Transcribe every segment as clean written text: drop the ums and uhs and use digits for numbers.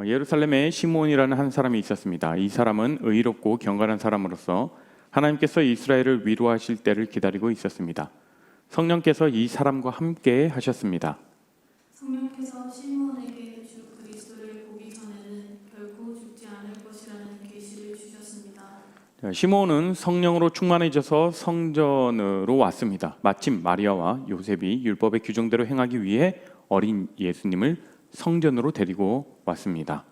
예루살렘에 시므온이라는 한 사람이 있었습니다. 이 사람은 의롭고 경건한 사람으로서 하나님께서 이스라엘을 위로하실 때를 기다리고 있었습니다. 성령께서 이 사람과 함께 하셨습니다. 성령께서 시므온에게 주 그리스도를 보기 전에는 결코 죽지 않을 것이라는 계시를 주셨습니다. 시므온은 성령으로 충만해져서 성전으로 왔습니다. 마침 마리아와 요셉이 율법의 규정대로 행하기 위해 어린 예수님을 성전으로 데리고 왔습니다.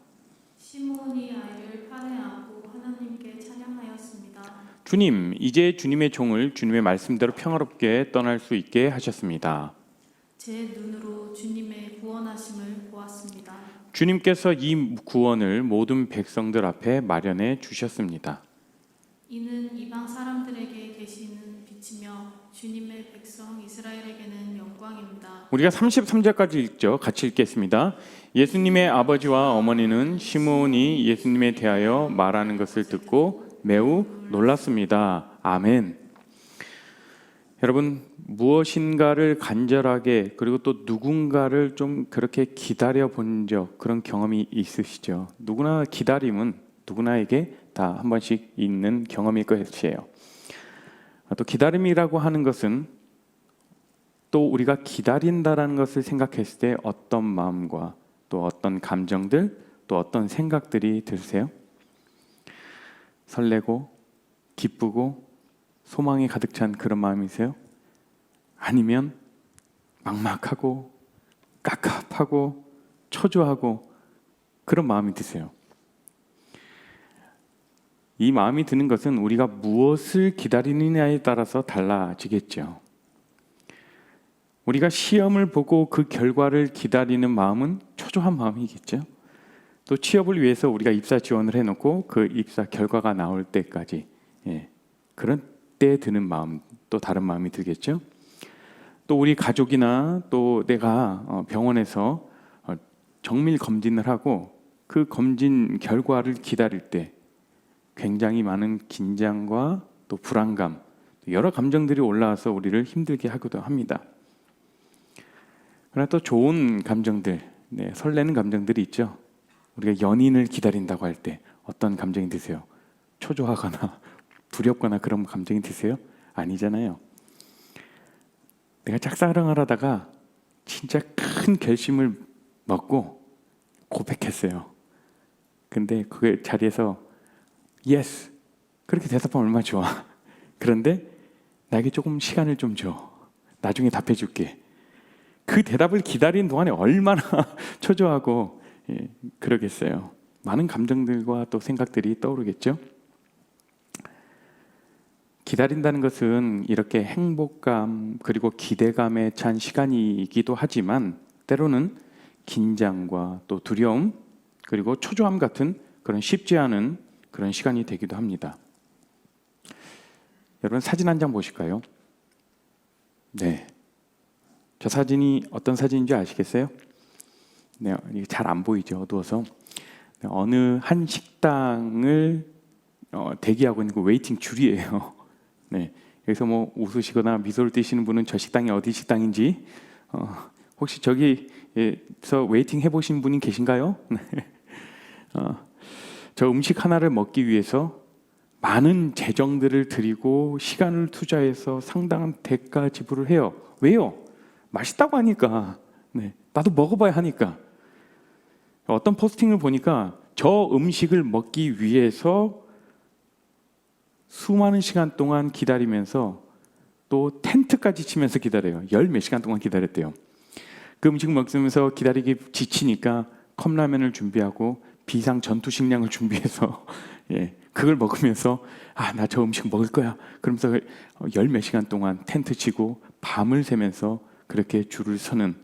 시므온이 아이를 판에 안고 하나님께 찬양하였습니다. 주님, 이제 주님의 종을 주님의 말씀대로 평화롭게 떠날 수 있게 하셨습니다. 제 눈으로 주님의 구원하심을 보았습니다. 주님께서 이 구원을 모든 백성들 앞에 마련해 주셨습니다. 이는 이방 사람들에게 계시는 빛이며 주님의 백성 이스라엘에게는 영광입니다. 우리가 33절까지 읽죠. 같이 읽겠습니다. 예수님의 아버지와 어머니는 시므온이 예수님에 대하여 말하는 것을 듣고 매우 놀랐습니다. 아멘. 여러분, 무엇인가를 간절하게 그리고 또 누군가를 좀 그렇게 기다려 본 적, 그런 경험이 있으시죠? 누구나 기다림은 누구나에게 다 한 번씩 있는 경험일 것이에요. 또 기다림이라고 하는 것은 또 우리가 기다린다라는 것을 생각했을 때 어떤 마음과 또 어떤 감정들, 또 어떤 생각들이 드세요? 설레고 기쁘고 소망이 가득 찬 그런 마음이세요? 아니면 막막하고 깝깝하고 초조하고 그런 마음이 드세요? 이 마음이 드는 것은 우리가 무엇을 기다리느냐에 따라서 달라지겠죠. 우리가 시험을 보고 그 결과를 기다리는 마음은 초조한 마음이겠죠. 또 취업을 위해서 우리가 입사 지원을 해놓고 그 입사 결과가 나올 때까지 그런 때 드는 마음, 또 다른 마음이 들겠죠. 또 우리 가족이나 또 내가 병원에서 정밀 검진을 하고 그 검진 결과를 기다릴 때 굉장히 많은 긴장과 또 불안감, 여러 감정들이 올라와서 우리를 힘들게 하기도 합니다. 그러나 또 좋은 감정들, 설레는 감정들이 있죠. 우리가 연인을 기다린다고 할 때 어떤 감정이 드세요? 초조하거나 두렵거나 그런 감정이 드세요? 아니잖아요. 내가 짝사랑을 하다가 진짜 큰 결심을 먹고 고백했어요. 근데 그 자리에서 yes, 그렇게 대답하면 얼마나 좋아. 그런데 나에게 조금 시간을 좀 줘. 나중에 답해 줄게. 그 대답을 기다리는 동안에 얼마나 초조하고 그러겠어요. 많은 감정들과 또 생각들이 떠오르겠죠. 기다린다는 것은 이렇게 행복감 그리고 기대감에 찬 시간이기도 하지만 때로는 긴장과 또 두려움 그리고 초조함 같은 그런 쉽지 않은 그런 시간이 되기도 합니다. 여러분 사진 한 장 보실까요? 네, 저 사진이 어떤 사진인지 아시겠어요? 네, 이게 잘 안 보이죠, 어두워서. 어느 한 식당을 대기하고 있는 그 웨이팅 줄이에요. 네, 여기서 뭐 웃으시거나 미소를 띠시는 분은 저 식당이 어디 식당인지 혹시 저기서 웨이팅 해보신 분이 계신가요? 네. 저 음식 하나를 먹기 위해서 많은 재정들을 들이고 시간을 투자해서 상당한 대가 지불을 해요. 왜요? 맛있다고 하니까. 네, 나도 먹어봐야 하니까. 어떤 포스팅을 보니까 저 음식을 먹기 위해서 수많은 시간 동안 기다리면서 또 텐트까지 치면서 기다려요. 열 몇 시간 동안 기다렸대요. 그 음식을 먹으면서 기다리기 지치니까 컵라면을 준비하고 비상 전투 식량을 준비해서 그걸 먹으면서 나 저 음식 먹을 거야. 그러면서 열 몇 시간 동안 텐트 치고 밤을 새면서 그렇게 줄을 서는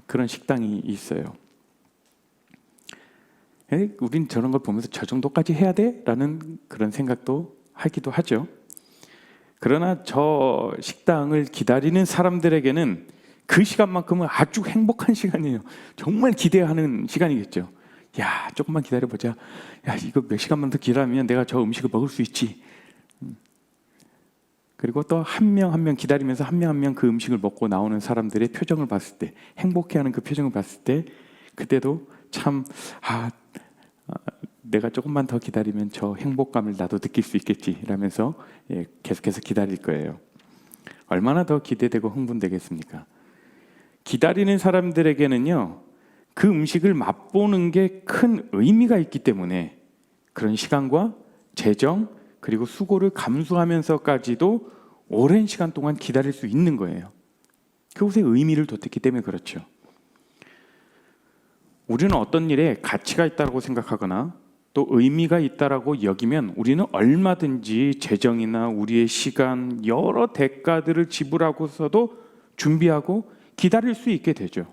그런 식당이 있어요. 우린 저런 걸 보면서 저 정도까지 해야 돼? 라는 그런 생각도 하기도 하죠. 그러나 저 식당을 기다리는 사람들에게는 그 시간만큼은 아주 행복한 시간이에요. 정말 기대하는 시간이겠죠. 야, 조금만 기다려보자. 야, 이거 몇 시간만 더 기다리면 내가 저 음식을 먹을 수 있지. 그리고 또 한 명 한 명 기다리면서 한 명 한 명 그 음식을 먹고 나오는 사람들의 표정을 봤을 때, 행복해하는 그 표정을 봤을 때 그때도 참 내가 조금만 더 기다리면 저 행복감을 나도 느낄 수 있겠지 이러면서 계속해서 기다릴 거예요. 얼마나 더 기대되고 흥분되겠습니까? 기다리는 사람들에게는요, 그 음식을 맛보는 게 큰 의미가 있기 때문에 그런 시간과 재정 그리고 수고를 감수하면서까지도 오랜 시간 동안 기다릴 수 있는 거예요. 그것에 의미를 뒀기 때문에 그렇죠. 우리는 어떤 일에 가치가 있다고 생각하거나 또 의미가 있다라고 여기면 우리는 얼마든지 재정이나 우리의 시간, 여러 대가들을 지불하고서도 준비하고 기다릴 수 있게 되죠.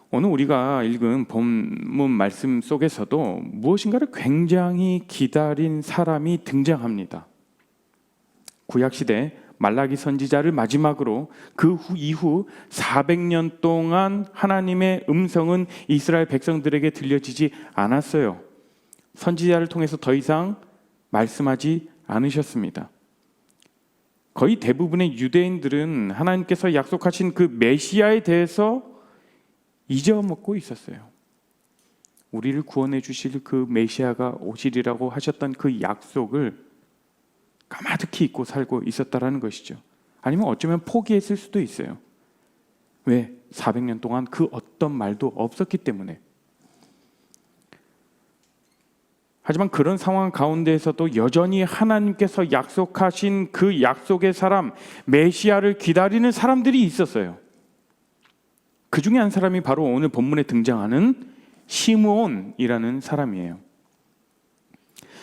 오늘 우리가 읽은 본문 말씀 속에서도 무엇인가를 굉장히 기다린 사람이 등장합니다. 구약시대 말라기 선지자를 마지막으로 그 이후 400년 동안 하나님의 음성은 이스라엘 백성들에게 들려지지 않았어요. 선지자를 통해서 더 이상 말씀하지 않으셨습니다. 거의 대부분의 유대인들은 하나님께서 약속하신 그 메시아에 대해서 잊어먹고 있었어요. 우리를 구원해 주실 그 메시아가 오시리라고 하셨던 그 약속을 까마득히 잊고 살고 있었다라는 것이죠. 아니면 어쩌면 포기했을 수도 있어요. 왜? 400년 동안 그 어떤 말도 없었기 때문에. 하지만 그런 상황 가운데에서도 여전히 하나님께서 약속하신 그 약속의 사람, 메시아를 기다리는 사람들이 있었어요. 그 중에 한 사람이 바로 오늘 본문에 등장하는 시므온이라는 사람이에요.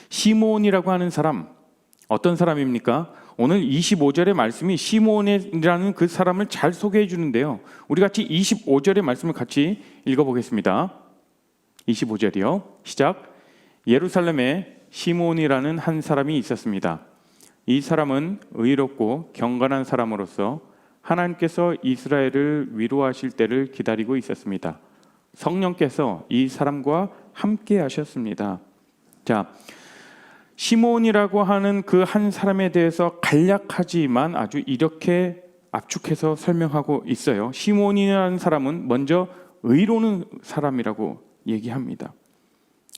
시므온이라고 하는 사람, 어떤 사람입니까? 오늘 25절의 말씀이 시므온이라는 그 사람을 잘 소개해 주는데요. 우리 같이 25절의 말씀을 같이 읽어보겠습니다. 25절이요. 시작. 예루살렘에 시므온이라는 한 사람이 있었습니다. 이 사람은 의롭고 경건한 사람으로서 하나님께서 이스라엘을 위로하실 때를 기다리고 있었습니다. 성령께서 이 사람과 함께 하셨습니다. 자, 시므온이라고 하는 그 한 사람에 대해서 간략하지만 아주 이렇게 압축해서 설명하고 있어요. 시므온이라는 사람은 먼저 의로운 사람이라고 얘기합니다.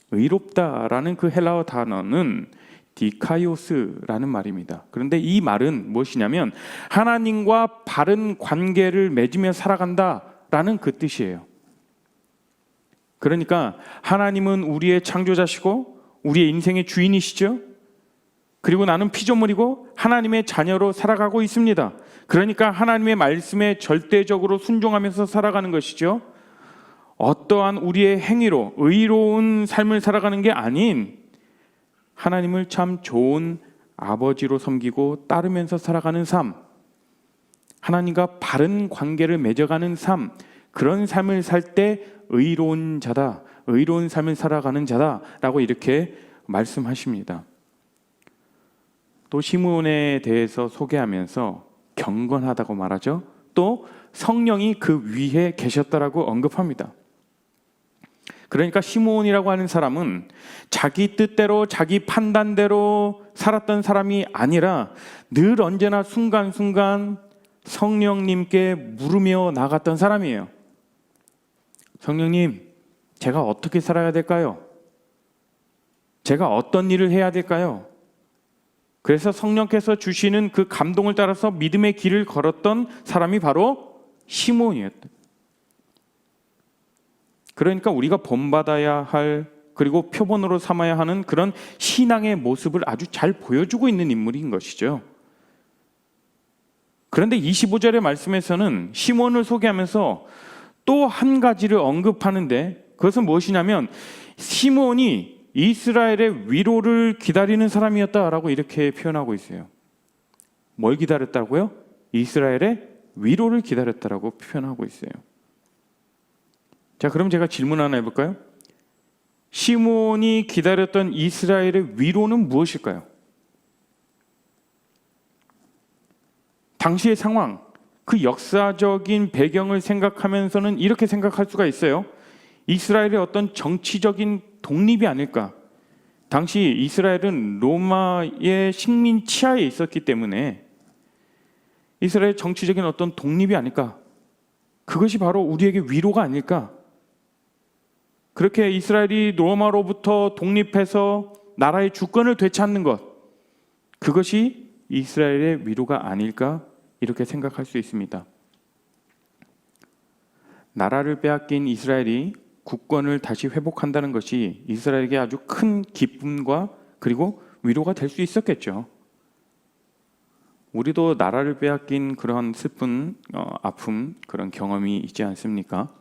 의롭다라는 그 헬라어 단어는 디카이오스라는 말입니다. 그런데 이 말은 무엇이냐면 하나님과 바른 관계를 맺으며 살아간다라는 그 뜻이에요. 그러니까 하나님은 우리의 창조자시고 우리의 인생의 주인이시죠. 그리고 나는 피조물이고 하나님의 자녀로 살아가고 있습니다. 그러니까 하나님의 말씀에 절대적으로 순종하면서 살아가는 것이죠. 어떠한 우리의 행위로 의로운 삶을 살아가는 게 아닌 하나님을 참 좋은 아버지로 섬기고 따르면서 살아가는 삶, 하나님과 바른 관계를 맺어가는 삶, 그런 삶을 살 때 의로운 자다, 의로운 삶을 살아가는 자다라고 이렇게 말씀하십니다. 또 시므온에 대해서 소개하면서 경건하다고 말하죠. 또 성령이 그 위에 계셨다라고 언급합니다. 그러니까 시므온이라고 하는 사람은 자기 뜻대로 자기 판단대로 살았던 사람이 아니라 늘 언제나 순간순간 성령님께 물으며 나갔던 사람이에요. 성령님, 제가 어떻게 살아야 될까요? 제가 어떤 일을 해야 될까요? 그래서 성령께서 주시는 그 감동을 따라서 믿음의 길을 걸었던 사람이 바로 시므온이었다. 그러니까 우리가 본받아야 할 그리고 표본으로 삼아야 하는 그런 신앙의 모습을 아주 잘 보여주고 있는 인물인 것이죠. 그런데 25절의 말씀에서는 시므온을 소개하면서 또 한 가지를 언급하는데 그것은 무엇이냐면 시므온이 이스라엘의 위로를 기다리는 사람이었다라고 이렇게 표현하고 있어요. 뭘 기다렸다고요? 이스라엘의 위로를 기다렸다라고 표현하고 있어요. 자, 그럼 제가 질문 하나 해볼까요? 시므온이 기다렸던 이스라엘의 위로는 무엇일까요? 당시의 상황, 그 역사적인 배경을 생각하면서는 이렇게 생각할 수가 있어요. 이스라엘의 어떤 정치적인 독립이 아닐까. 당시 이스라엘은 로마의 식민 치하에 있었기 때문에 이스라엘 정치적인 어떤 독립이 아닐까. 그것이 바로 우리에게 위로가 아닐까. 그렇게 이스라엘이 로마로부터 독립해서 나라의 주권을 되찾는 것, 그것이 이스라엘의 위로가 아닐까 이렇게 생각할 수 있습니다. 나라를 빼앗긴 이스라엘이 국권을 다시 회복한다는 것이 이스라엘에게 아주 큰 기쁨과 그리고 위로가 될 수 있었겠죠. 우리도 나라를 빼앗긴 그런 슬픈 아픔, 그런 경험이 있지 않습니까?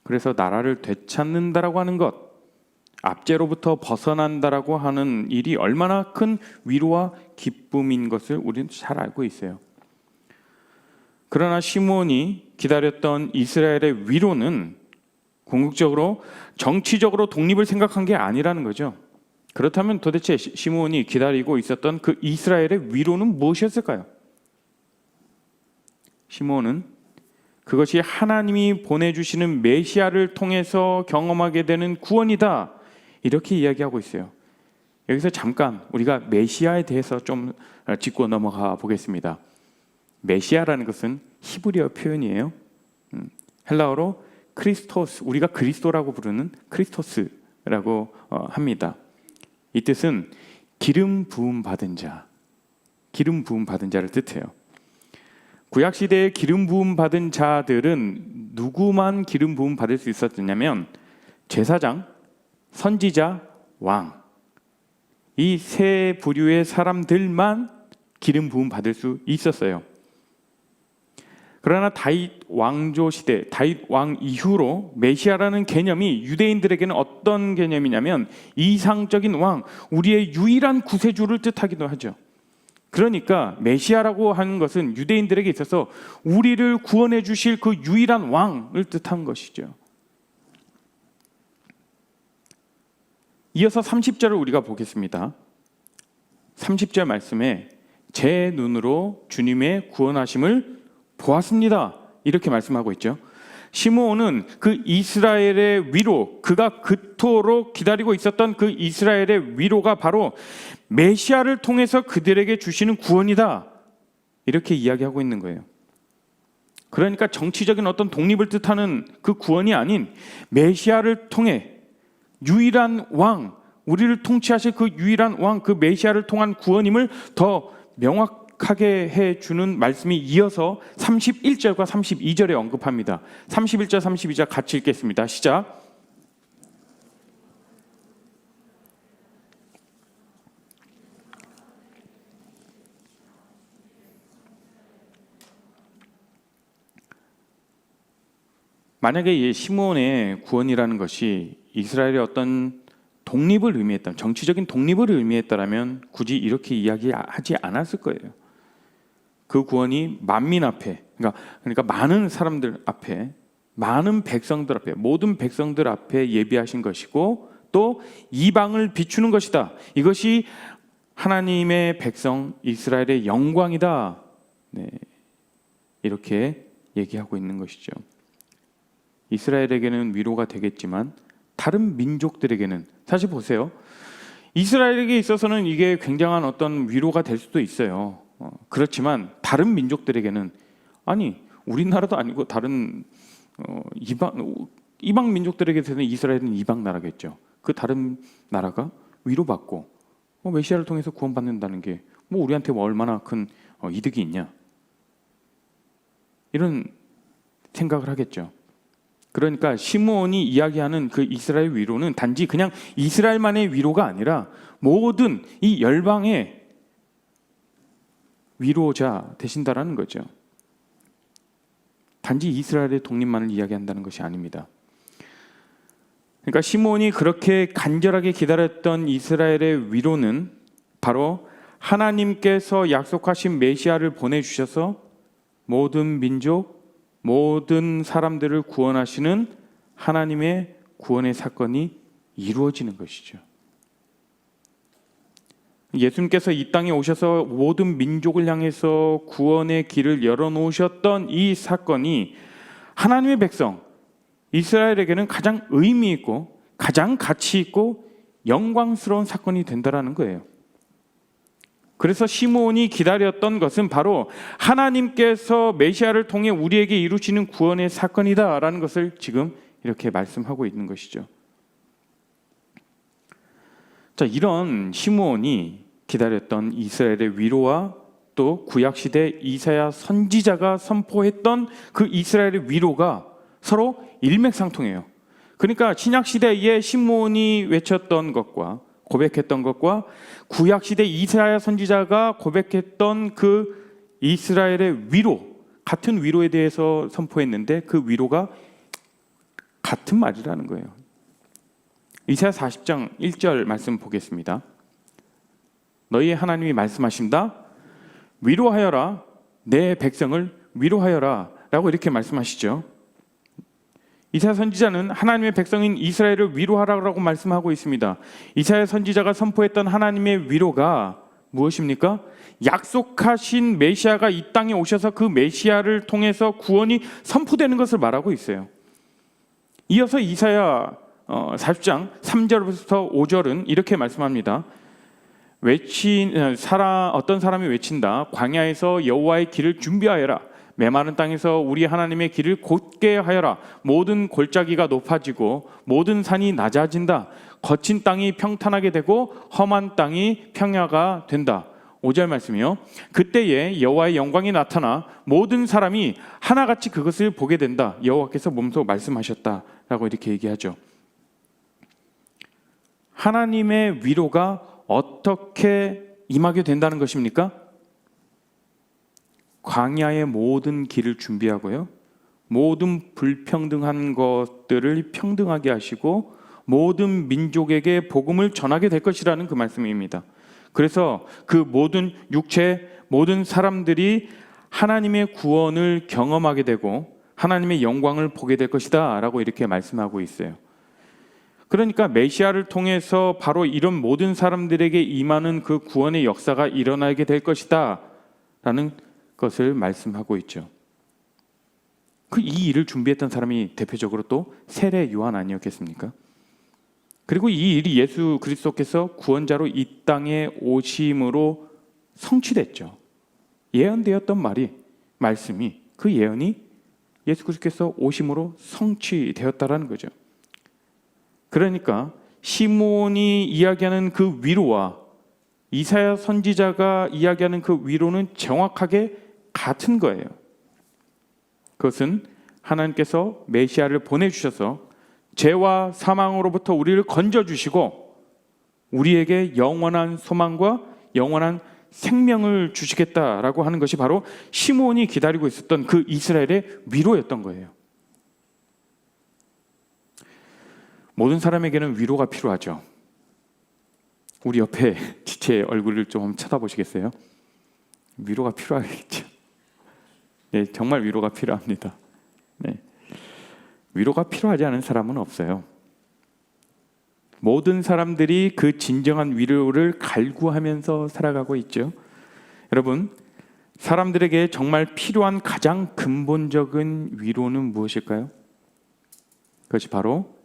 그래서 나라를 되찾는다라고 하는 것, 압제로부터 벗어난다라고 하는 일이 얼마나 큰 위로와 기쁨인 것을 우리는 잘 알고 있어요. 그러나 시므온이 기다렸던 이스라엘의 위로는 궁극적으로 정치적으로 독립을 생각한 게 아니라는 거죠. 그렇다면 도대체 시므온이 기다리고 있었던 그 이스라엘의 위로는 무엇이었을까요? 시므온은 그것이 하나님이 보내주시는 메시아를 통해서 경험하게 되는 구원이다, 이렇게 이야기하고 있어요. 여기서 잠깐 우리가 메시아에 대해서 좀 짚고 넘어가 보겠습니다. 메시아라는 것은 히브리어 표현이에요. 헬라어로 크리스토스, 우리가 그리스도라고 부르는 크리스토스라고 합니다. 이 뜻은 기름 부음 받은 자, 기름 부음 받은 자를 뜻해요. 구약 시대에 기름 부음 받은 자들은 누구만 기름 부음 받을 수 있었느냐면 제사장, 선지자, 왕, 이 세 부류의 사람들만 기름 부음 받을 수 있었어요. 그러나 다윗 왕조 시대, 다윗 왕 이후로 메시아라는 개념이 유대인들에게는 어떤 개념이냐면 이상적인 왕, 우리의 유일한 구세주를 뜻하기도 하죠. 그러니까 메시아라고 하는 것은 유대인들에게 있어서 우리를 구원해 주실 그 유일한 왕을 뜻한 것이죠. 이어서 30절을 우리가 보겠습니다. 30절 말씀에 제 눈으로 주님의 구원하심을 보았습니다, 이렇게 말씀하고 있죠. 시므온은 그 이스라엘의 위로, 그가 그토록 기다리고 있었던 그 이스라엘의 위로가 바로 메시아를 통해서 그들에게 주시는 구원이다, 이렇게 이야기하고 있는 거예요. 그러니까 정치적인 어떤 독립을 뜻하는 그 구원이 아닌 메시아를 통해 유일한 왕, 우리를 통치하실 그 유일한 왕, 그 메시아를 통한 구원임을 더 명확하게 해주는 말씀이 이어서 31절과 32절에 언급합니다. 31절, 32절 같이 읽겠습니다. 시작. 만약에 이 시므온의 구원이라는 것이 이스라엘의 어떤 독립을 의미했다면, 정치적인 독립을 의미했다면 굳이 이렇게 이야기하지 않았을 거예요. 그 구원이 만민 앞에, 그러니까 많은 사람들 앞에, 많은 백성들 앞에, 모든 백성들 앞에 예비하신 것이고 또 이방을 비추는 것이다. 이것이 하나님의 백성 이스라엘의 영광이다. 네, 이렇게 얘기하고 있는 것이죠. 이스라엘에게는 위로가 되겠지만 다른 민족들에게는, 사실 보세요, 이스라엘에게 있어서는 이게 굉장한 어떤 위로가 될 수도 있어요. 그렇지만 다른 민족들에게는, 아니 우리나라도 아니고 다른 이방 민족들에게서는 이스라엘은 이방 나라겠죠. 그 다른 나라가 위로받고 메시아를 통해서 구원받는다는 게 뭐 우리한테 뭐 얼마나 큰 이득이 있냐, 이런 생각을 하겠죠. 그러니까 시므온이 이야기하는 그 이스라엘 위로는 단지 그냥 이스라엘만의 위로가 아니라 모든 이 열방의 위로자 되신다라는 거죠. 단지 이스라엘의 독립만을 이야기한다는 것이 아닙니다. 그러니까 시므온이 그렇게 간절하게 기다렸던 이스라엘의 위로는 바로 하나님께서 약속하신 메시아를 보내주셔서 모든 민족, 모든 사람들을 구원하시는 하나님의 구원의 사건이 이루어지는 것이죠. 예수님께서 이 땅에 오셔서 모든 민족을 향해서 구원의 길을 열어놓으셨던 이 사건이 하나님의 백성 이스라엘에게는 가장 의미 있고 가장 가치 있고 영광스러운 사건이 된다라는 거예요. 그래서 시므온이 기다렸던 것은 바로 하나님께서 메시아를 통해 우리에게 이루시는 구원의 사건이다라는 것을 지금 이렇게 말씀하고 있는 것이죠. 자, 이런 시므온이 기다렸던 이스라엘의 위로와 또 구약시대 이사야 선지자가 선포했던 그 이스라엘의 위로가 서로 일맥상통해요. 그러니까 신약시대에 시므온이 외쳤던 것과 고백했던 것과 구약시대 이사야 선지자가 고백했던 그 이스라엘의 위로, 같은 위로에 대해서 선포했는데 그 위로가 같은 말이라는 거예요. 이사야 40장 1절 말씀 보겠습니다. 너희의 하나님이 말씀하신다. 위로하여라. 내 백성을 위로하여라. 라고 이렇게 말씀하시죠. 이사야 선지자는 하나님의 백성인 이스라엘을 위로하라고 말씀하고 있습니다. 이사야 선지자가 선포했던 하나님의 위로가 무엇입니까? 약속하신 메시아가 이 땅에 오셔서 그 메시아를 통해서 구원이 선포되는 것을 말하고 있어요. 이어서 이사야 40장 3절부터 5절은 이렇게 말씀합니다. 어떤 사람이 외친다. 광야에서 여호와의 길을 준비하여라. 메마른 땅에서 우리 하나님의 길을 곧게 하여라. 모든 골짜기가 높아지고 모든 산이 낮아진다. 거친 땅이 평탄하게 되고 험한 땅이 평야가 된다. 5절 말씀이요. 그때에 여호와의 영광이 나타나 모든 사람이 하나같이 그것을 보게 된다. 여호와께서 몸소 말씀하셨다라고 이렇게 얘기하죠. 하나님의 위로가 어떻게 임하게 된다는 것입니까? 광야의 모든 길을 준비하고요. 모든 불평등한 것들을 평등하게 하시고 모든 민족에게 복음을 전하게 될 것이라는 그 말씀입니다. 그래서 그 모든 육체, 모든 사람들이 하나님의 구원을 경험하게 되고 하나님의 영광을 보게 될 것이다 라고 이렇게 말씀하고 있어요. 그러니까 메시아를 통해서 바로 이런 모든 사람들에게 임하는 그 구원의 역사가 일어나게 될 것이다 라는 것을 말씀하고 있죠. 이 일을 준비했던 사람이 대표적으로 또 세례 요한 아니었겠습니까? 그리고 이 일이 예수 그리스도께서 구원자로 이 땅에 오심으로 성취됐죠. 예언되었던 말씀이 그 예언이 예수 그리스도께서 오심으로 성취되었다라는 거죠. 그러니까 시므온이 이야기하는 그 위로와 이사야 선지자가 이야기하는 그 위로는 정확하게 같은 거예요. 그것은 하나님께서 메시아를 보내주셔서 죄와 사망으로부터 우리를 건져주시고 우리에게 영원한 소망과 영원한 생명을 주시겠다라고 하는 것이 바로 시므온이 기다리고 있었던 그 이스라엘의 위로였던 거예요. 모든 사람에게는 위로가 필요하죠. 우리 옆에 제 얼굴을 좀 쳐다보시겠어요? 위로가 필요하겠죠. 네, 정말 위로가 필요합니다. 네. 위로가 필요하지 않은 사람은 없어요. 모든 사람들이 그 진정한 위로를 갈구하면서 살아가고 있죠. 여러분, 사람들에게 정말 필요한 가장 근본적인 위로는 무엇일까요? 그것이 바로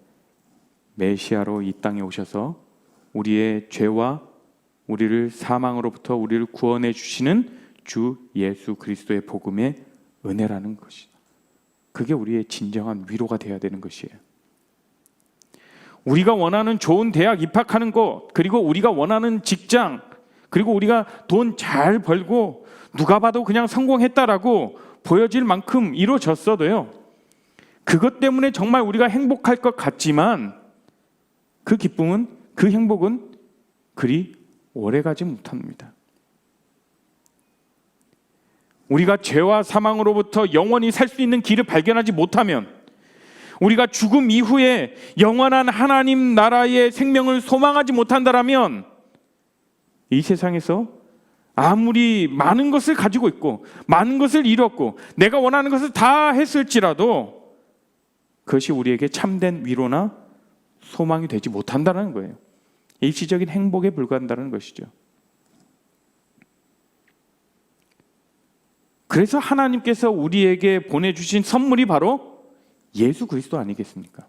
메시아로 이 땅에 오셔서 우리의 죄와 우리를 사망으로부터 우리를 구원해 주시는 주 예수 그리스도의 복음의 은혜라는 것이다. 그게 우리의 진정한 위로가 되어야 되는 것이에요. 우리가 원하는 좋은 대학 입학하는 것, 그리고 우리가 원하는 직장, 그리고 우리가 돈 잘 벌고 누가 봐도 그냥 성공했다라고 보여질 만큼 이루어졌어도요, 그것 때문에 정말 우리가 행복할 것 같지만 그 기쁨은, 그 행복은 그리 오래가지 못합니다. 우리가 죄와 사망으로부터 영원히 살 수 있는 길을 발견하지 못하면, 우리가 죽음 이후에 영원한 하나님 나라의 생명을 소망하지 못한다면 이 세상에서 아무리 많은 것을 가지고 있고 많은 것을 이뤘고 내가 원하는 것을 다 했을지라도 그것이 우리에게 참된 위로나 소망이 되지 못한다는 거예요. 일시적인 행복에 불과한다는 것이죠. 그래서 하나님께서 우리에게 보내주신 선물이 바로 예수 그리스도 아니겠습니까?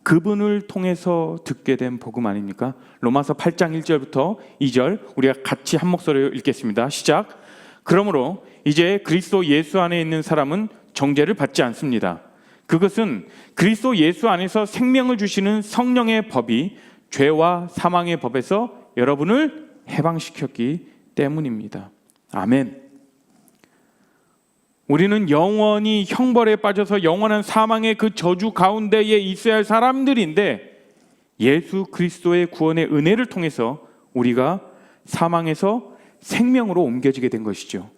그분을 통해서 듣게 된 복음 아닙니까? 로마서 8장 1절부터 2절 우리가 같이 한 목소리로 읽겠습니다. 시작. 그러므로 이제 그리스도 예수 안에 있는 사람은 정죄를 받지 않습니다. 그것은 그리스도 예수 안에서 생명을 주시는 성령의 법이 죄와 사망의 법에서 여러분을 해방시켰기 때문입니다. 아멘. 우리는 영원히 형벌에 빠져서 영원한 사망의 그 저주 가운데에 있어야 할 사람들인데, 예수 그리스도의 구원의 은혜를 통해서 우리가 사망에서 생명으로 옮겨지게 된 것이죠.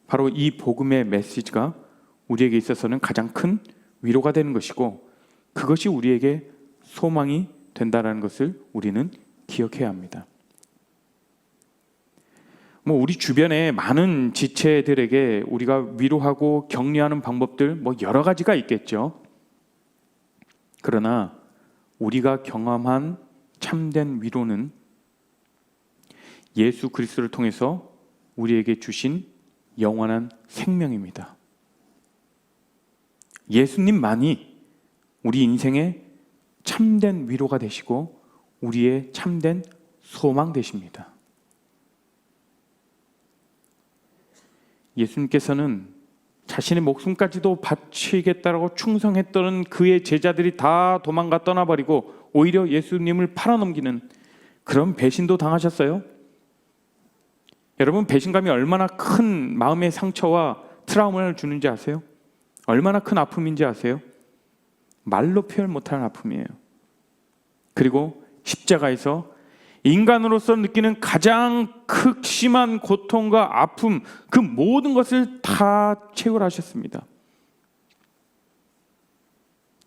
바로 이 복음의 메시지가 우리에게 있어서는 가장 큰 위로가 되는 것이고, 그것이 우리에게 소망이 된다는 것을 우리는 기억해야 합니다. 우리 주변에 많은 지체들에게 우리가 위로하고 격려하는 방법들 여러 가지가 있겠죠. 그러나 우리가 경험한 참된 위로는 예수 그리스도를 통해서 우리에게 주신 영원한 생명입니다. 예수님만이 우리 인생의 참된 위로가 되시고 우리의 참된 소망 되십니다. 예수님께서는 자신의 목숨까지도 바치겠다라고 충성했던 그의 제자들이 다 도망가 떠나버리고 오히려 예수님을 팔아넘기는 그런 배신도 당하셨어요. 여러분, 배신감이 얼마나 큰 마음의 상처와 트라우마를 주는지 아세요? 얼마나 큰 아픔인지 아세요? 말로 표현 못하는 아픔이에요. 그리고 십자가에서 인간으로서 느끼는 가장 극심한 고통과 아픔, 그 모든 것을 다 체결하셨습니다.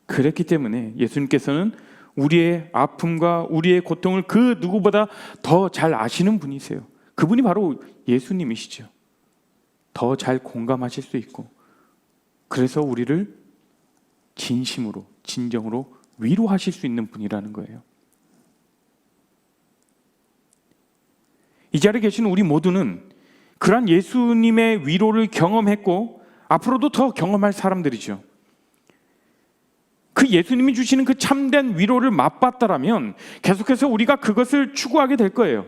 그랬기 때문에 예수님께서는 우리의 아픔과 우리의 고통을 그 누구보다 더 잘 아시는 분이세요. 그분이 바로 예수님이시죠. 더 잘 공감하실 수 있고, 그래서 우리를 진심으로, 진정으로 위로하실 수 있는 분이라는 거예요. 이 자리에 계신 우리 모두는 그러한 예수님의 위로를 경험했고 앞으로도 더 경험할 사람들이죠. 그 예수님이 주시는 그 참된 위로를 맛봤다라면 계속해서 우리가 그것을 추구하게 될 거예요.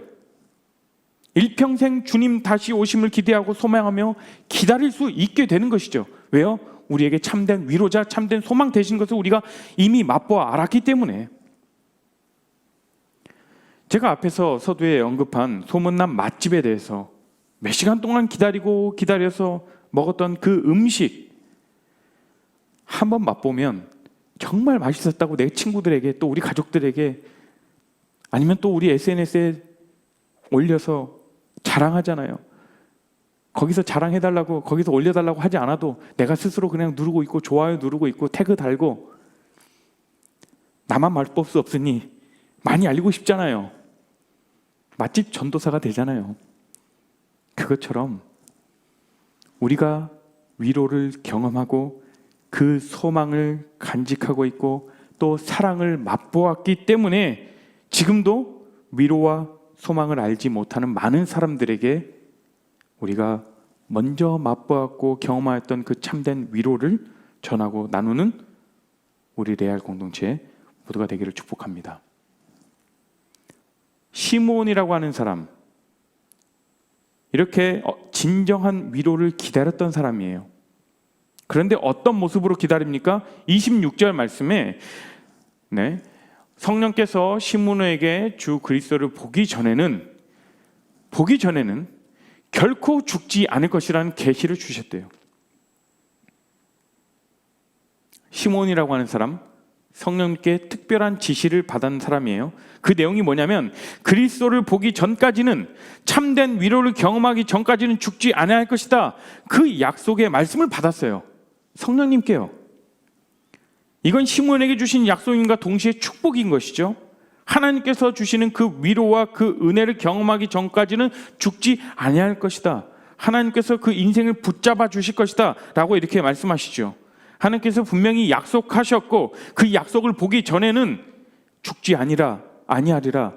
일평생 주님 다시 오심을 기대하고 소망하며 기다릴 수 있게 되는 것이죠. 왜요? 우리에게 참된 위로자, 참된 소망 되신 것을 우리가 이미 맛보아 알았기 때문에. 제가 앞에서 서두에 언급한 소문난 맛집에 대해서 몇 시간 동안 기다려서 먹었던 그 음식 한번 맛보면 정말 맛있었다고 내 친구들에게, 또 우리 가족들에게, 아니면 또 우리 SNS에 올려서 자랑하잖아요. 거기서 자랑해달라고, 거기서 올려달라고 하지 않아도 내가 스스로 그냥 누르고 있고 좋아요 누르고 있고 태그 달고, 나만 맛볼 수 없으니 많이 알리고 싶잖아요. 맛집 전도사가 되잖아요. 그것처럼 우리가 위로를 경험하고 그 소망을 간직하고 있고 또 사랑을 맛보았기 때문에 지금도 위로와 소망을 알지 못하는 많은 사람들에게 우리가 먼저 맛보았고 경험하였던 그 참된 위로를 전하고 나누는 우리 레알 공동체 모두가 되기를 축복합니다. 시므온이라고 하는 사람, 이렇게 진정한 위로를 기다렸던 사람이에요. 그런데 어떤 모습으로 기다립니까? 26절 말씀에 성령께서 시므온에게 주 그리스도를 보기 전에는 결코 죽지 않을 것이라는 계시를 주셨대요. 시므온이라고 하는 사람, 성령께 특별한 지시를 받은 사람이에요. 그 내용이 뭐냐면 그리스도를 보기 전까지는, 참된 위로를 경험하기 전까지는 죽지 않아야 할 것이다. 그 약속의 말씀을 받았어요. 성령님께요. 이건 시므온에게 주신 약속인과 동시에 축복인 것이죠. 하나님께서 주시는 그 위로와 그 은혜를 경험하기 전까지는 죽지 아니할 것이다. 하나님께서 그 인생을 붙잡아 주실 것이다 라고 이렇게 말씀하시죠. 하나님께서 분명히 약속하셨고 그 약속을 보기 전에는 죽지 아니하리라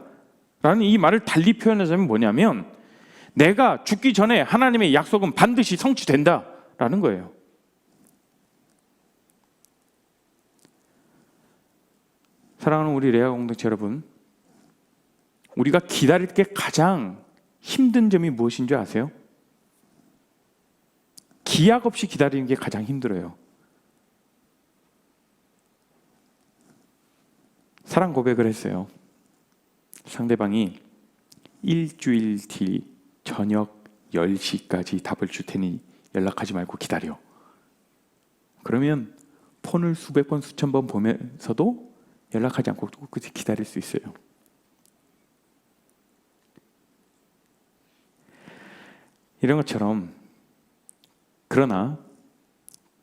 라는 이 말을 달리 표현하자면 뭐냐면, 내가 죽기 전에 하나님의 약속은 반드시 성취된다 라는 거예요. 사랑하는 우리 레아 공동체 여러분, 우리가 기다릴 게 가장 힘든 점이 무엇인 줄 아세요? 기약 없이 기다리는 게 가장 힘들어요. 사랑 고백을 했어요. 상대방이 일주일 뒤 저녁 10시까지 답을 줄 테니 연락하지 말고 기다려. 그러면 폰을 수백 번 수천 번 보면서도 연락하지 않고 끝까지 기다릴 수 있어요. 이런 것처럼, 그러나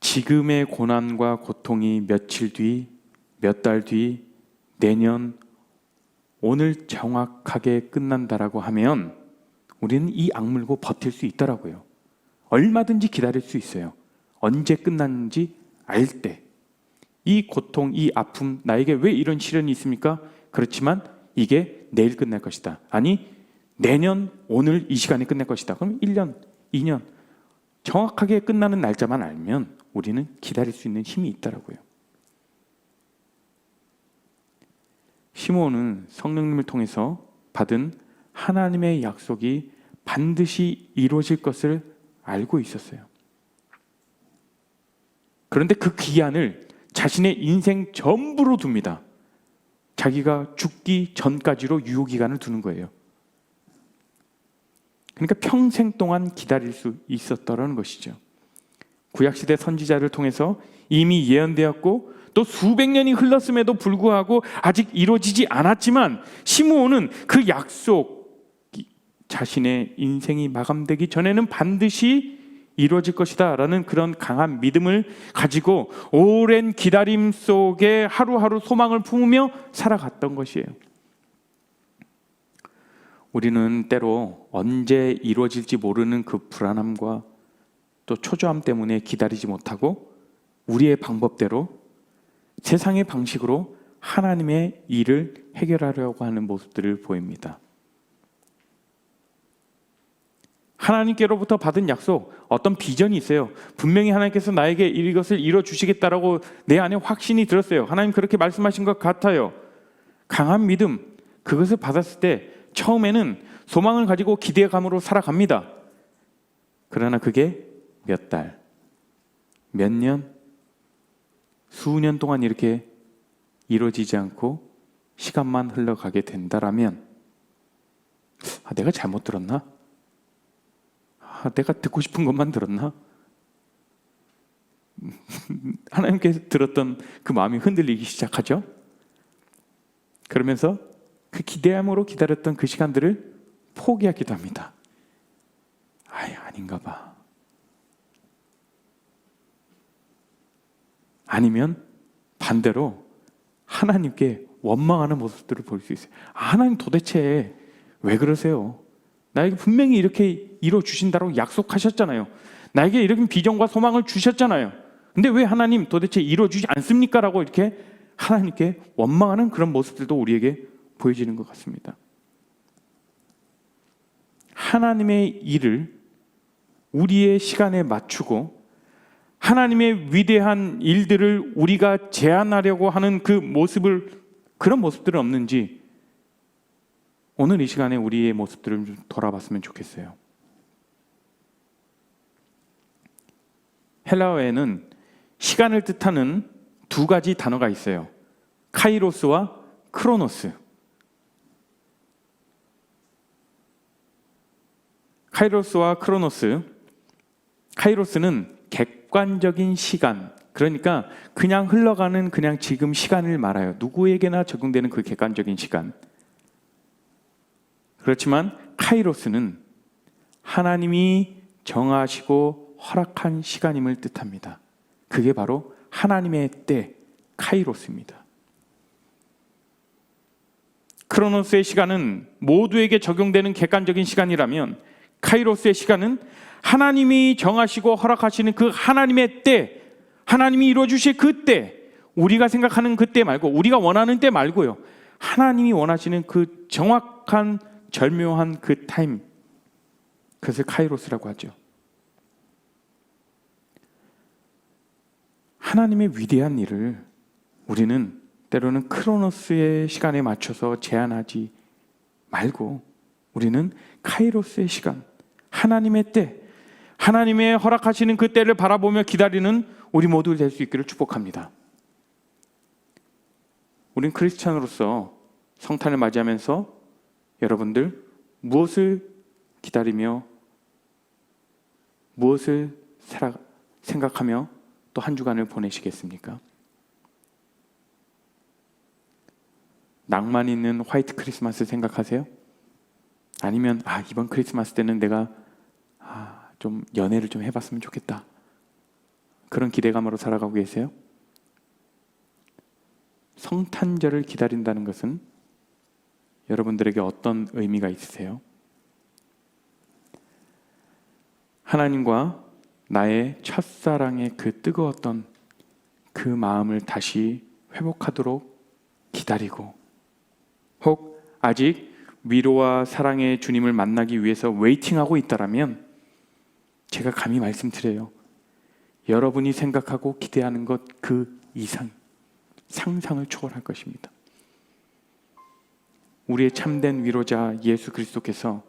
지금의 고난과 고통이 며칠 뒤, 몇 달 뒤, 내년, 오늘 정확하게 끝난다라고 하면 우리는 이 악물고 버틸 수 있더라고요. 얼마든지 기다릴 수 있어요. 언제 끝났는지 알 때. 이 고통, 이 아픔, 나에게 왜 이런 시련이 있습니까? 그렇지만 이게 내일 끝날 것이다. 아니, 내년, 오늘 이 시간에 끝날 것이다. 그럼 1년, 2년 정확하게 끝나는 날짜만 알면 우리는 기다릴 수 있는 힘이 있더라고요. 시므온은 성령님을 통해서 받은 하나님의 약속이 반드시 이루어질 것을 알고 있었어요. 그런데 그 기한을 자신의 인생 전부로 둡니다. 자기가 죽기 전까지로 유효기간을 두는 거예요. 그러니까 평생 동안 기다릴 수 있었다는 것이죠. 구약시대 선지자를 통해서 이미 예언되었고 또 수백 년이 흘렀음에도 불구하고 아직 이루어지지 않았지만 시므온은 그 약속이 자신의 인생이 마감되기 전에는 반드시 이루어질 것이다 라는 그런 강한 믿음을 가지고 오랜 기다림 속에 하루하루 소망을 품으며 살아갔던 것이에요. 우리는 때로 언제 이루어질지 모르는 그 불안함과 또 초조함 때문에 기다리지 못하고 우리의 방법대로 세상의 방식으로 하나님의 일을 해결하려고 하는 모습들을 보입니다. 하나님께로부터 받은 약속, 어떤 비전이 있어요. 분명히 하나님께서 나에게 이것을 이뤄주시겠다라고 내 안에 확신이 들었어요. 하나님 그렇게 말씀하신 것 같아요. 강한 믿음, 그것을 받았을 때 처음에는 소망을 가지고 기대감으로 살아갑니다. 그러나 그게 몇 달, 몇 년, 수년 동안 이렇게 이루어지지 않고 시간만 흘러가게 된다라면 내가 잘못 들었나? 내가 듣고 싶은 것만 들었나? 하나님께서 들었던 그 마음이 흔들리기 시작하죠. 그러면서 그 기대함으로 기다렸던 그 시간들을 포기하기도 합니다. 아닌가 봐. 아니면 반대로 하나님께 원망하는 모습들을 볼 수 있어요. 하나님 도대체 왜 그러세요? 나에게 분명히 이렇게 이루어주신다고 약속하셨잖아요. 나에게 이런 비전과 소망을 주셨잖아요. 근데 왜 하나님 도대체 이루어주지 않습니까? 라고 이렇게 하나님께 원망하는 그런 모습들도 우리에게 보여지는 것 같습니다. 하나님의 일을 우리의 시간에 맞추고 하나님의 위대한 일들을 우리가 제안하려고 하는 그런 모습들은 없는지 오늘 이 시간에 우리의 모습들을 좀 돌아봤으면 좋겠어요. 헬라어에는 시간을 뜻하는 두 가지 단어가 있어요. 카이로스와 크로노스. 카이로스와 크로노스. 카이로스는 객관적인 시간, 그러니까 그냥 흘러가는 그냥 지금 시간을 말해요. 누구에게나 적용되는 그 객관적인 시간. 그렇지만 카이로스는 하나님이 정하시고 허락한 시간임을 뜻합니다. 그게 바로 하나님의 때, 카이로스입니다. 크로노스의 시간은 모두에게 적용되는 객관적인 시간이라면 카이로스의 시간은 하나님이 정하시고 허락하시는 그 하나님의 때, 하나님이 이루어주실 그 때, 우리가 생각하는 그 때 말고, 우리가 원하는 때 말고요, 하나님이 원하시는 그 정확한 절묘한 그 타임, 그것을 카이로스라고 하죠. 하나님의 위대한 일을 우리는 때로는 크로노스의 시간에 맞춰서 제한하지 말고 우리는 카이로스의 시간, 하나님의 때, 하나님의 허락하시는 그 때를 바라보며 기다리는 우리 모두 될 수 있기를 축복합니다. 우린 크리스찬으로서 성탄을 맞이하면서 여러분들 무엇을 기다리며 무엇을 생각하며 또 한 주간을 보내시겠습니까? 낭만 있는 화이트 크리스마스 생각하세요? 아니면 이번 크리스마스 때는 내가 좀 연애를 좀 해봤으면 좋겠다, 그런 기대감으로 살아가고 계세요? 성탄절을 기다린다는 것은 여러분들에게 어떤 의미가 있으세요? 하나님과 나의 첫사랑의 그 뜨거웠던 그 마음을 다시 회복하도록 기다리고, 혹 아직 위로와 사랑의 주님을 만나기 위해서 웨이팅하고 있다라면 제가 감히 말씀드려요. 여러분이 생각하고 기대하는 것 그 이상, 상상을 초월할 것입니다. 우리의 참된 위로자 예수 그리스도께서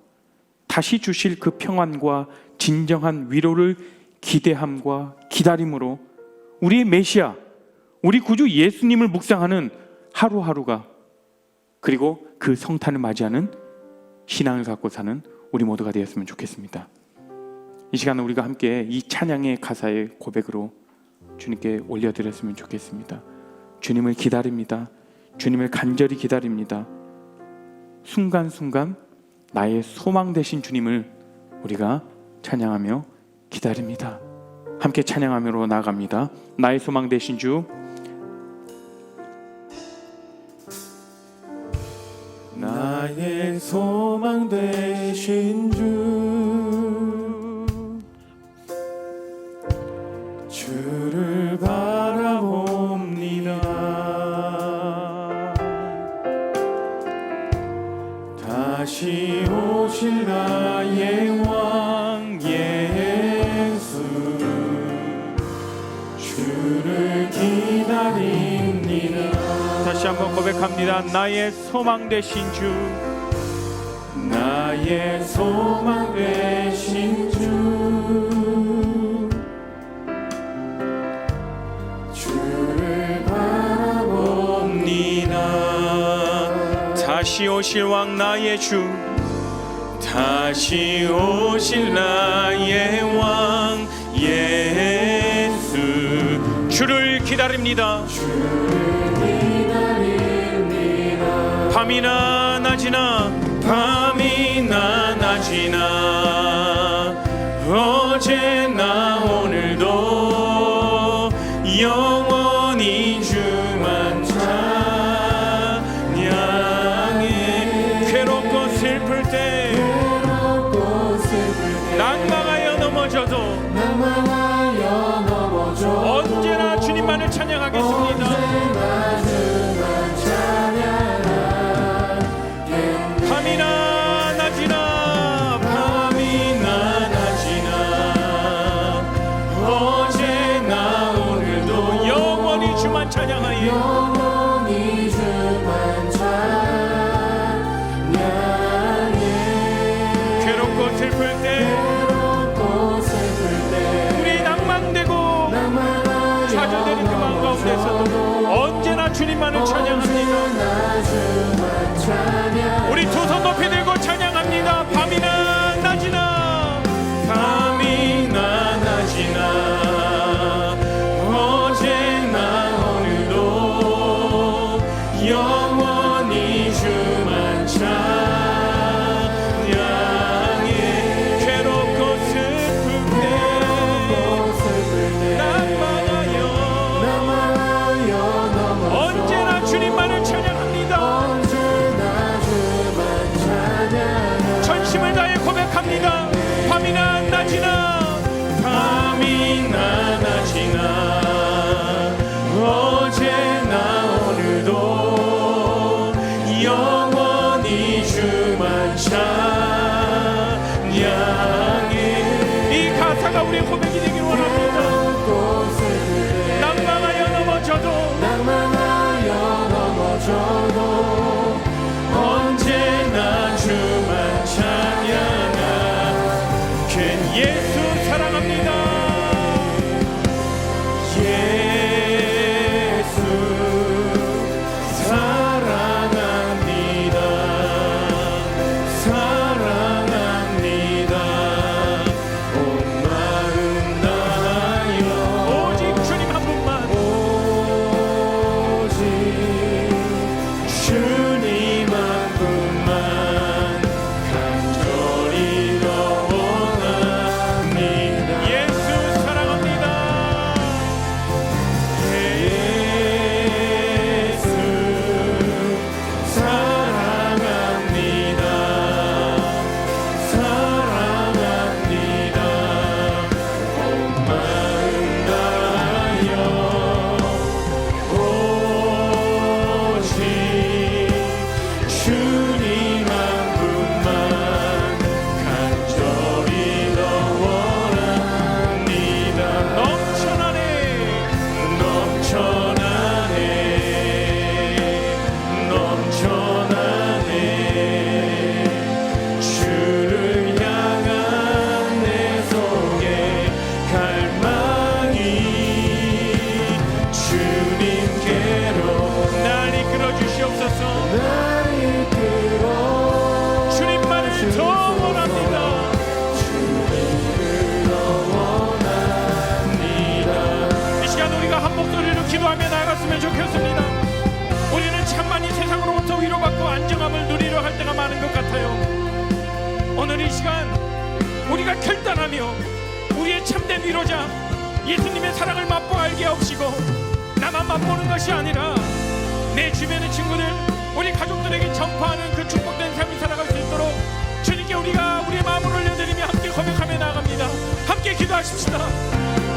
다시 주실 그 평안과 진정한 위로를 기대함과 기다림으로 우리의 메시아, 우리 구주 예수님을 묵상하는 하루하루가, 그리고 그 성탄을 맞이하는 신앙을 갖고 사는 우리 모두가 되었으면 좋겠습니다. 이 시간에 우리가 함께 이 찬양의 가사의 고백으로 주님께 올려드렸으면 좋겠습니다. 주님을 기다립니다. 주님을 간절히 기다립니다. 순간순간 나의 소망 되신 주님을 우리가 찬양하며 기다립니다. 함께 찬양하며 나아갑니다. 나의 소망 되신 주, 나의 소망 되신 주, 주를 바라봅니다. 다시 오실 나의 왕 예수, 주를 기다립니다. 다시 한번 고백합니다. 나의 소망 되신 주, 나의 소망 되신 주, 주를 바라봅니다. 다시 오실 왕 나의 주, 다시 오실 나의 왕 예수, 주를 기다립니다. 밤이나 낮이나 밤이나 낮이나 어제나 오늘도 영원히 주만 찬양해. 괴롭고 슬플 때 낭망하여 넘어져도 언제나 주님만을 찬양하겠습니다. 밤이나 낮이나 어제나 오늘도 영원히 주만 찬양하여. 괴롭고 슬플 때, 우리 낭망되고 좌절되는 그 마음 가운데서도 언제나 주님만을 찬양합니다. 우리 두 손 높이 들고 찬양합니다. 밤이나 낮이나 밤이나 낮이나 어제나 오늘도 영원히 주만 찬양해. 괴롭고 슬플 때 낭망하여 언제나 주님만을 찬양합니다. 전심을 다해 고백합니다. 밤이나 낮이나 밤이나 낮이나 어제나 오늘도 영원히 주만 찬양해. 이 가사가 우리의 고백이 되기를 원합니다. 낭망하여 넘어져도 언제나 주만 찬양하. 예수 사랑합니다. 예수 사랑합니다. 되었으면 좋겠습니다. 우리는 참만이 세상으로부터 위로받고 안정함을 누리려 할 때가 많은 것 같아요. 오늘 이 시간 우리가 결단하며 우리의 참된 위로자 예수님의 사랑을 맛보아 알게 하옵시고, 나만 맛보는 것이 아니라 내 주변의 친구들, 우리 가족들에게 전파하는 그 축복된 삶을 살아갈 수 있도록 주님께 우리가 우리의 마음을 올려드리며 함께 고백하며 나아갑니다. 함께 기도하십시다.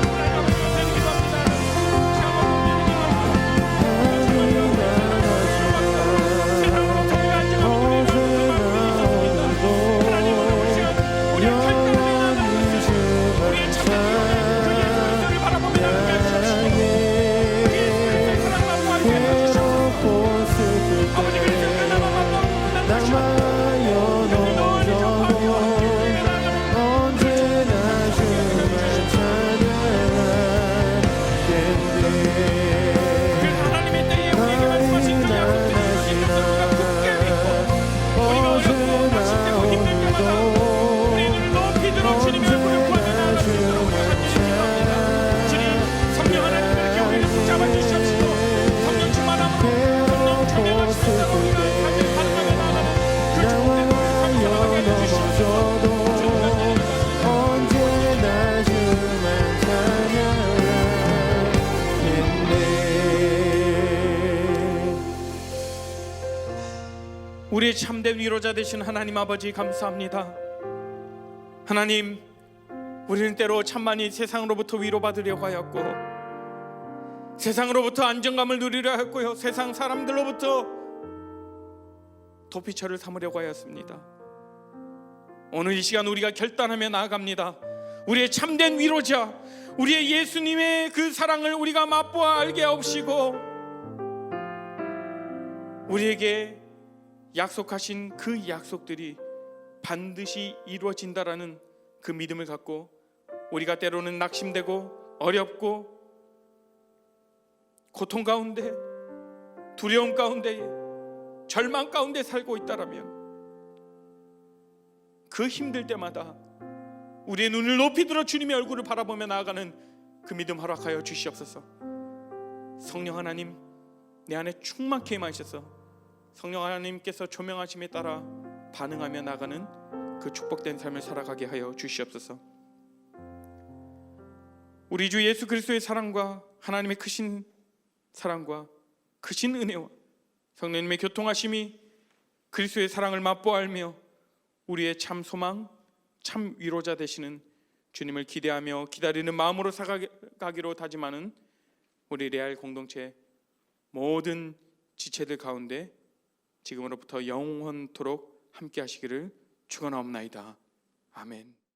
우리의 참된 위로자 되신 하나님 아버지, 감사합니다. 하나님, 우리는 때로 참만이 세상으로부터 위로받으려고 하였고, 세상으로부터 안정감을 누리려 했고요, 세상 사람들로부터 도피처를 삼으려고 하였습니다. 오늘 이 시간 우리가 결단하며 나아갑니다. 우리의 참된 위로자, 우리의 예수님의 그 사랑을 우리가 맛보아 알게 하옵시고, 우리에게 약속하신 그 약속들이 반드시 이루어진다라는 그 믿음을 갖고, 우리가 때로는 낙심되고 어렵고 고통 가운데, 두려움 가운데, 절망 가운데 살고 있다라면, 그 힘들 때마다 우리의 눈을 높이 들어 주님의 얼굴을 바라보며 나아가는 그 믿음 허락하여 주시옵소서. 성령 하나님, 내 안에 충만케 임하셔서 성령 하나님께서 조명하심에 따라 반응하며 나가는 그 축복된 삶을 살아가게 하여 주시옵소서. 우리 주 예수 그리스도의 사랑과 하나님의 크신 사랑과 크신 은혜와 성령님의 교통하심이 그리스도의 사랑을 맛보아 알며 우리의 참 소망, 참 위로자 되시는 주님을 기대하며 기다리는 마음으로 살아가기로 다짐하는 우리 레알 공동체 모든 지체들 가운데 지금으로부터 영원토록 함께 하시기를 축원하옵나이다. 아멘.